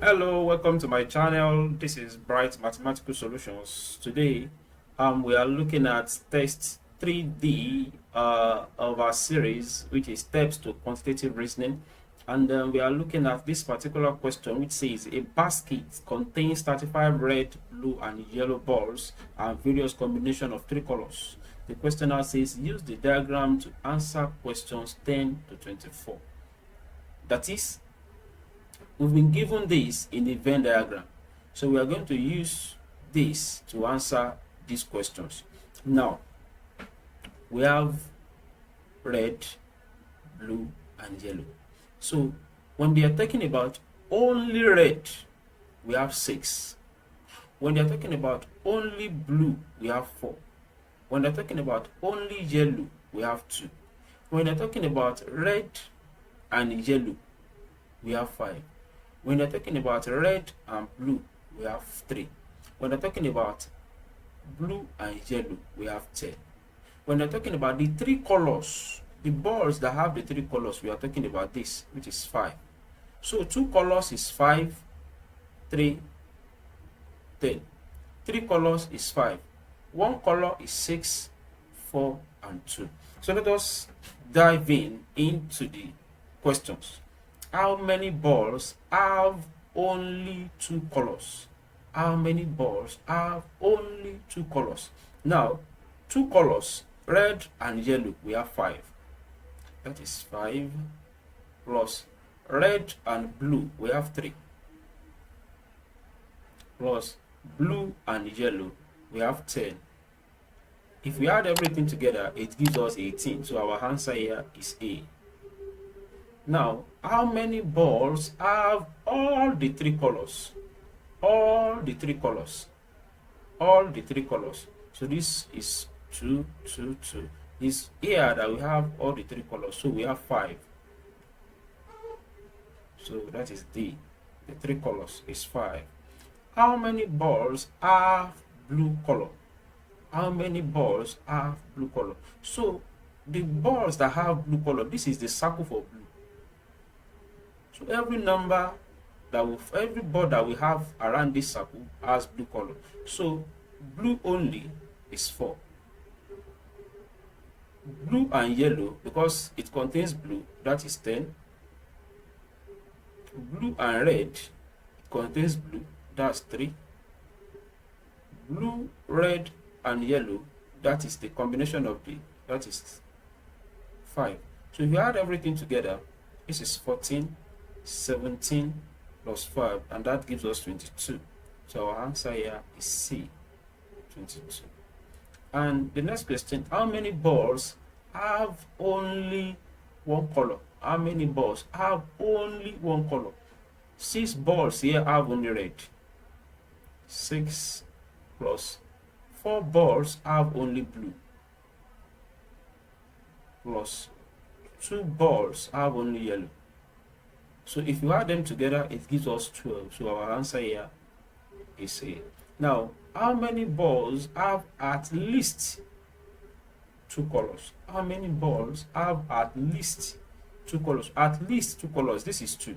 Hello, welcome to my channel. This is Bright Mathematical Solutions. Today, we are looking at test 3D of our series, which is steps to quantitative reasoning. And we are looking at this particular question, which says a basket contains 35 red, blue, and yellow balls and various combination of three colors. The question now says use the diagram to answer questions 10 to 24. That is, we've been given this in the Venn diagram. So we are going to use this to answer these questions. Now, we have red, blue, and yellow. So when they are talking about only red, we have 6. When they are talking about only blue, we have 4. When they're talking about only yellow, we have 2. When they're talking about red and yellow, we have 5. When they're talking about red and blue, we have 3. When they're talking about blue and yellow, we have 10. When they're talking about the 3 colors, the balls that have the 3 colors, we are talking about this, which is 5. So 2 colors is 5, 3, 10. 3 colors is 5. 1 color is 6, 4, and 2. So let us dive into the questions. How many balls have only 2 colors? How many balls have only 2 colors? Now, 2 colors, red and yellow, we have 5. That is 5 plus red and blue, we have 3. Plus blue and yellow, we have 10. If we add everything together, it gives us 18. So our answer here is A. Now, how many balls have all the 3 colors? All the 3 colors. All the 3 colors. So this is 2, 2, 2. This here that we have all the 3 colors. So we have 5. So that is D. The 3 colors is 5. How many balls have blue color? How many balls have blue color? So the balls that have blue color, this is the circle for blue. So every ball that we have around this circle has blue color. So blue only is 4. Blue and yellow, because it contains blue, that is 10. Blue and red, it contains blue, that's 3. Blue, red, and yellow, that is the combination of that is 5. So if you add everything together, this is 14, 17 plus 5, and that gives us 22. So our answer here is C, 22. And the next question, how many balls have only 1 color? How many balls have only 1 color? 6 balls here have only red. 6 plus 4 balls have only blue. Plus 2 balls have only yellow. So if you add them together, it gives us 12. So our answer here is A. Now, how many balls have at least 2 colors? How many balls have at least 2 colors? At least 2 colors. This is 2.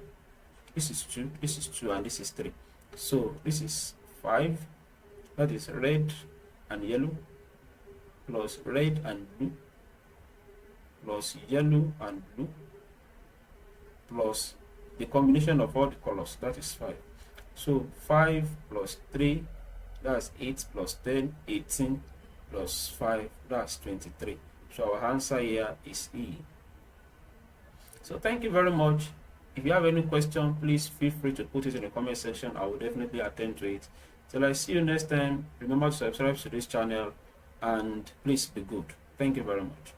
This is 2. This is 2. And this is 3. So this is 5. That is red and yellow. Plus red and blue. Plus yellow and blue. Plus the combination of all the colors, that is 5. So 5 plus 3, that's 8 plus 10, 18 plus 5, that's 23. So our answer here is E. So thank you very much. If you have any question, please feel free to put it in the comment section. I will definitely attend to it. Till I see you next time, remember to subscribe to this channel and please be good. Thank you very much.